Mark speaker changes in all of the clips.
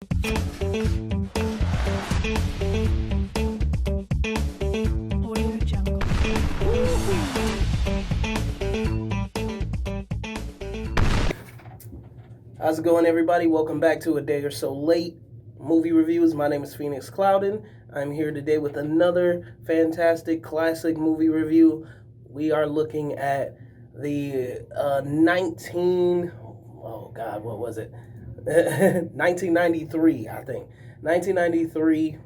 Speaker 1: Audio Jungle.
Speaker 2: How's it going, everybody? Welcome back to A Day or So Late Movie Reviews. My name is Phoenix Clouden. I'm here today with another fantastic classic movie review. We are looking at the 1993, I think. 1993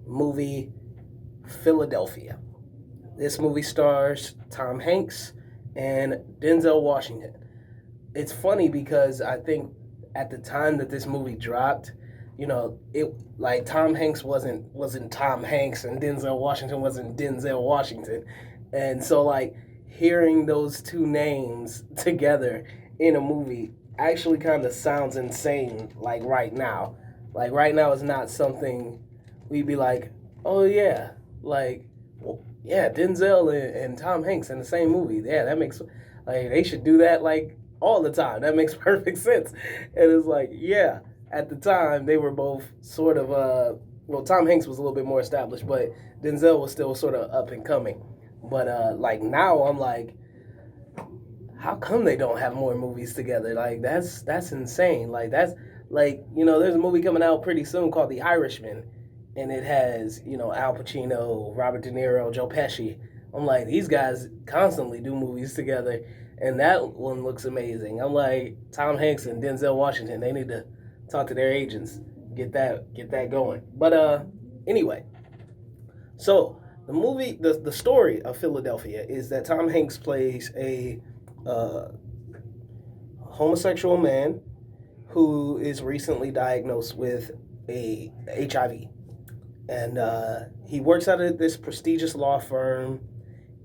Speaker 2: movie Philadelphia. This movie stars Tom Hanks and Denzel Washington. It's funny because I think at the time that this movie dropped, it like Tom Hanks wasn't Tom Hanks and Denzel Washington wasn't Denzel Washington. And so like hearing those two names together in a movie actually kind of sounds insane like right now. Like right now is not something we'd be like, "Oh yeah, like well, yeah, Denzel and Tom Hanks in the same movie. Yeah, that makes like they should do that like all the time. That makes perfect sense." And it's like, yeah, at the time they were both sort of well, Tom Hanks was a little bit more established, but Denzel was still sort of up and coming. But like now I'm like, how come they don't have more movies together? Like that's insane. Like that's like, there's a movie coming out pretty soon called The Irishman, and it has, Al Pacino, Robert De Niro, Joe Pesci. I'm like, these guys constantly do movies together, and that one looks amazing. I'm like, Tom Hanks and Denzel Washington, they need to talk to their agents, get that going. But anyway, so the story of Philadelphia is that Tom Hanks plays a homosexual man who is recently diagnosed with a HIV, and he works out at this prestigious law firm,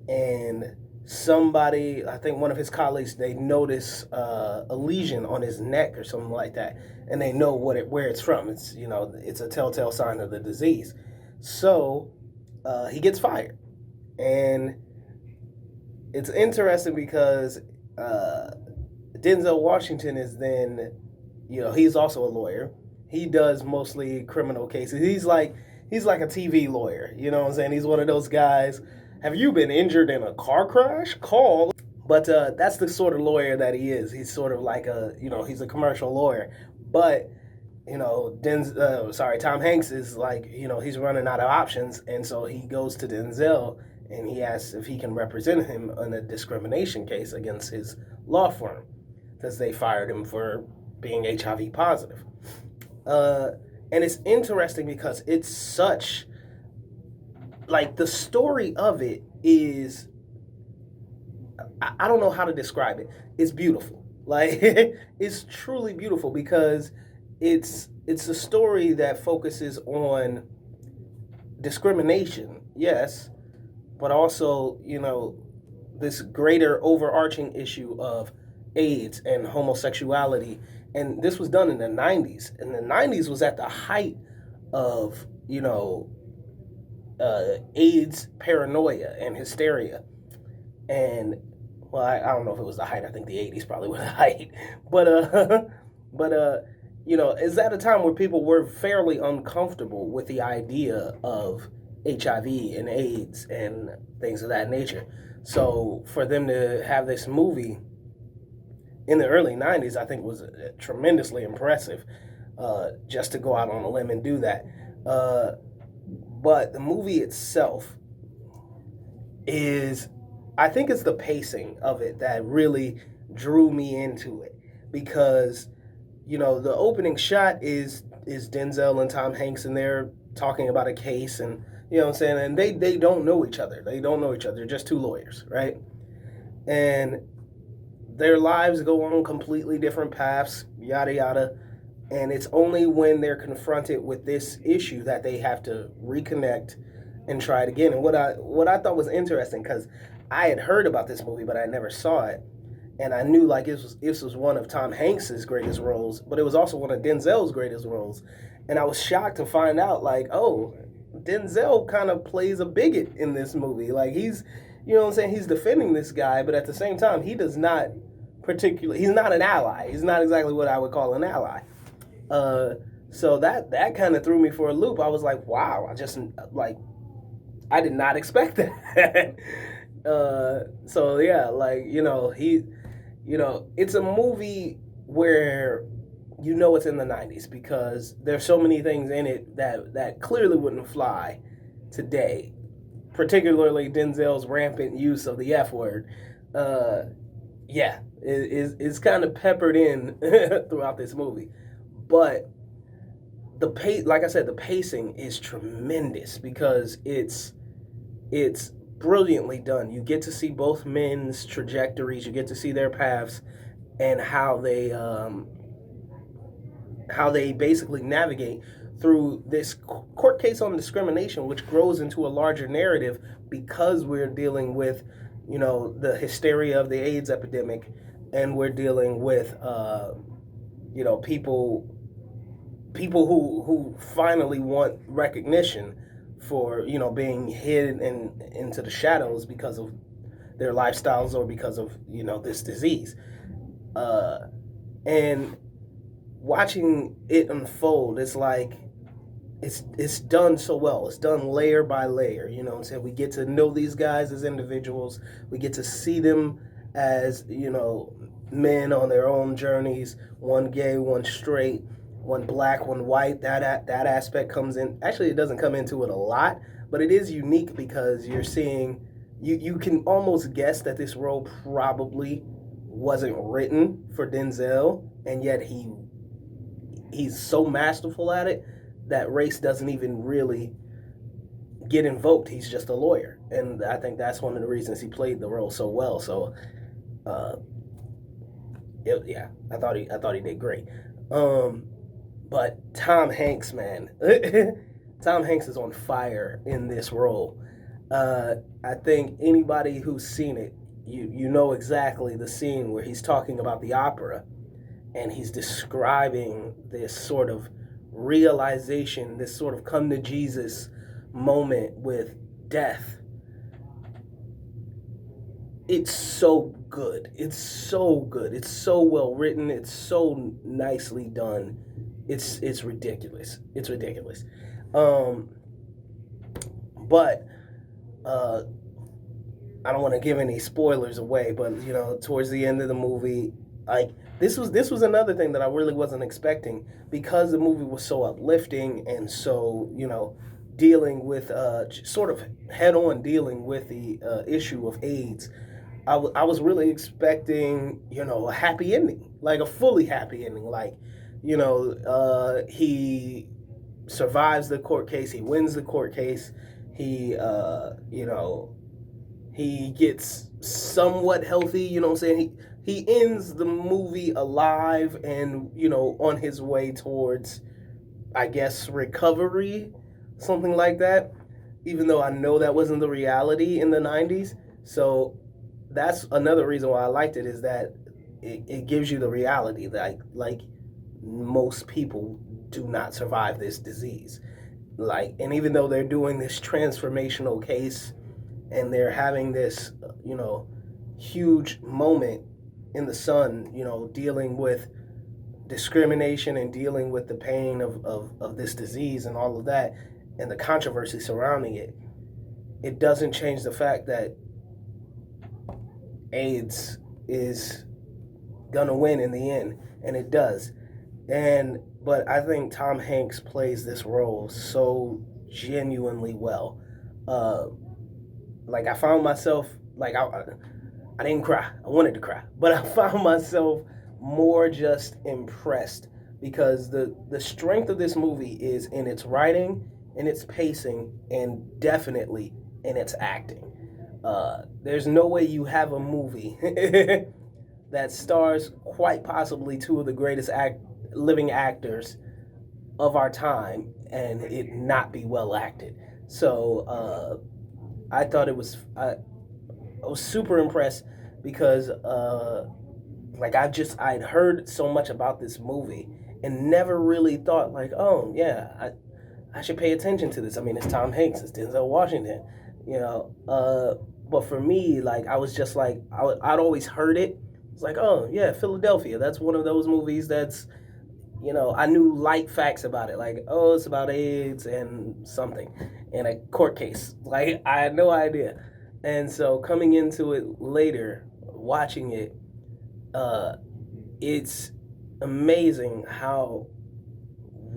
Speaker 2: and somebody, I think one of his colleagues, they notice a lesion on his neck or something like that, and they know where it's from. It's it's a telltale sign of the disease. So he gets fired, and it's interesting because Denzel Washington is then, he's also a lawyer. He does mostly criminal cases. He's like a TV lawyer. You know what I'm saying? He's one of those guys. Have you been injured in a car crash? Call. But that's the sort of lawyer that he is. He's sort of like he's a commercial lawyer. But, Tom Hanks is like, he's running out of options. And so he goes to Denzel and he asks if he can represent him in a discrimination case against his law firm because they fired him for being HIV positive. And it's interesting because it's such, like, the story of it is, I don't know how to describe it. It's beautiful. Like, it's truly beautiful because it's a story that focuses on discrimination, yes, but also, this greater overarching issue of AIDS and homosexuality. And this was done in the 90s. And the 90s was at the height of, AIDS paranoia and hysteria. And, well, I don't know if it was the height. I think the 80s probably was the height. But it's at a time where people were fairly uncomfortable with the idea of HIV and AIDS and things of that nature. So for them to have this movie in the early 90s, I think was tremendously impressive, just to go out on a limb and do that. But the movie itself is, I think it's the pacing of it that really drew me into it. Because, the opening shot is Denzel and Tom Hanks, and they're talking about a case, and, you know what I'm saying? And they don't know each other. They don't know each other. They're just two lawyers, right? And their lives go on completely different paths, yada, yada. And it's only when they're confronted with this issue that they have to reconnect and try it again. And what I thought was interesting, because I had heard about this movie, but I never saw it. And I knew like this was one of Tom Hanks's greatest roles, but it was also one of Denzel's greatest roles. And I was shocked to find out, like, oh, Denzel kind of plays a bigot in this movie. Like, he's, he's defending this guy, but at the same time, he does not he's not an ally. He's not exactly what I would call an ally. Uh, so that kind of threw me for a loop. I was like, wow, I just like I did not expect that. So yeah, like it's a movie where it's in the 90s because there's so many things in it that clearly wouldn't fly today, particularly Denzel's rampant use of the F word. Uh, yeah, it's kind of peppered in throughout this movie, but the pace, like I said, the pacing is tremendous because it's brilliantly done. You get to see both men's trajectories, you get to see their paths, and how they basically navigate through this court case on discrimination, which grows into a larger narrative because we're dealing with, the hysteria of the AIDS epidemic, and we're dealing with, people who finally want recognition for being hid into the shadows because of their lifestyles or because of this disease, and watching it unfold, it's like it's done so well. It's done layer by layer. You know what I'm saying? We get to know these guys as individuals. We get to see them as, men on their own journeys. One gay, one straight, one black, one white. That aspect comes in. Actually, it doesn't come into it a lot, but it is unique because you're seeing you can almost guess that this role probably wasn't written for Denzel, and yet he's so masterful at it that race doesn't even really get invoked. He's just a lawyer, and I think that's one of the reasons he played the role so well. So, uh, yeah, I thought he did great. But Tom Hanks, man, Tom Hanks is on fire in this role. I think anybody who's seen it, you know exactly the scene where he's talking about the opera, and he's describing this sort of realization, this sort of come to Jesus moment with death. It's so good. It's so good. It's so well written. It's so nicely done. It's ridiculous. It's ridiculous. Um, but I don't want to give any spoilers away, but towards the end of the movie, like this was another thing that I really wasn't expecting because the movie was so uplifting and so dealing with sort of head on dealing with the issue of AIDS. I was really expecting a happy ending, like a fully happy ending, like he survives the court case, he wins the court case, he he gets somewhat healthy, what I'm saying? He ends the movie alive and, on his way towards, I guess, recovery, something like that. Even though I know that wasn't the reality in the 90s. So that's another reason why I liked it, is that it gives you the reality that like most people do not survive this disease. Like, and even though they're doing this transformational case and they're having this, huge moment in the sun, dealing with discrimination and dealing with the pain of this disease and all of that and the controversy surrounding it, it doesn't change the fact that AIDS is gonna win in the end, and it does. But I think Tom Hanks plays this role so genuinely well. Uh, like I found myself like I didn't cry. I wanted to cry, but I found myself more just impressed because the strength of this movie is in its writing, in its pacing, and definitely in its acting. There's no way you have a movie that stars quite possibly two of the greatest living actors of our time and it not be well acted. So I thought I was super impressed because like I'd heard so much about this movie and never really thought like, oh yeah, I should pay attention to this. I mean, it's Tom Hanks, it's Denzel Washington, but for me, like I was just like I'd always heard it. It's like, oh yeah, Philadelphia. That's one of those movies that's I knew light facts about it, like, oh, it's about AIDS and something in a court case. Like, I had no idea. And so coming into it later, watching it, uh, it's amazing how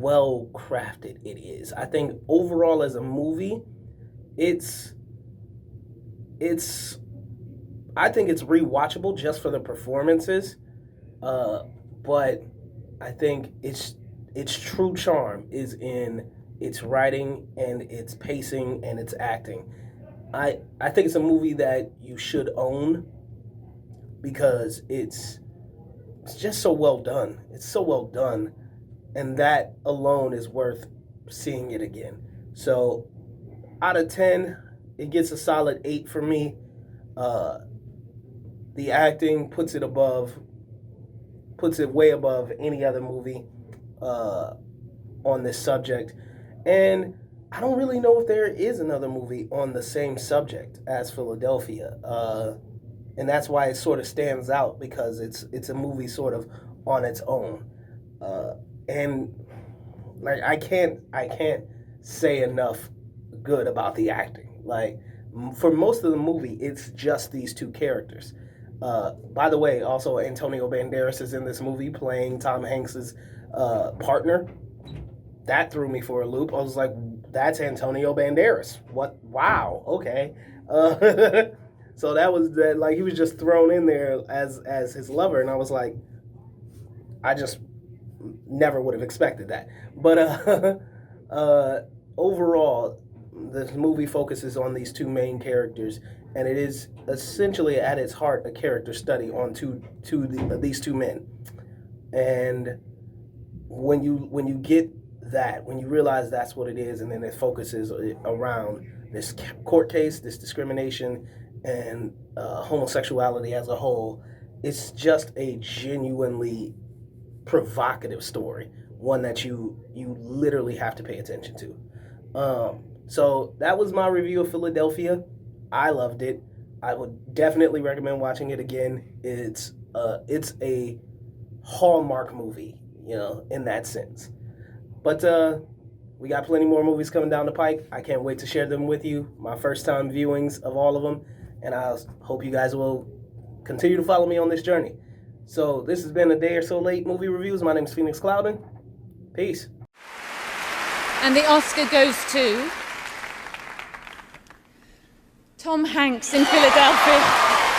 Speaker 2: well crafted it is. I think overall as a movie, it's it's I think it's rewatchable just for the performances. Uh, but I think its true charm is in its writing and its pacing and its acting. I think it's a movie that you should own because it's just so well done. It's so well done, and that alone is worth seeing it again. So out of 10, it gets a solid 8 for me. Uh, the acting puts it way above any other movie uh, on this subject. And I don't really know if there is another movie on the same subject as Philadelphia. And that's why it sort of stands out because it's a movie sort of on its own. And like I can't say enough good about the acting. Like for most of the movie, it's just these two characters. By the way, also Antonio Banderas is in this movie playing Tom Hanks's partner. That threw me for a loop. I was like, "That's Antonio Banderas." What? Wow. Okay. Uh, so that was that. Like he was just thrown in there as his lover, and I was like, I just never would have expected that. But overall, this movie focuses on these two main characters, and it is essentially at its heart a character study on these two men. And when you get that, when you realize that's what it is, and then it focuses around this court case, this discrimination, and homosexuality as a whole, it's just a genuinely provocative story, one that you literally have to pay attention to. So that was my review of Philadelphia. I loved it. I would definitely recommend watching it again. It's a hallmark movie, in that sense. But we got plenty more movies coming down the pike. I can't wait to share them with you. My first time viewings of all of them, and I hope you guys will continue to follow me on this journey. So this has been A Day or So Late Movie Reviews. My name is Phoenix Clouden. Peace.
Speaker 1: And the Oscar goes to Tom Hanks in Philadelphia.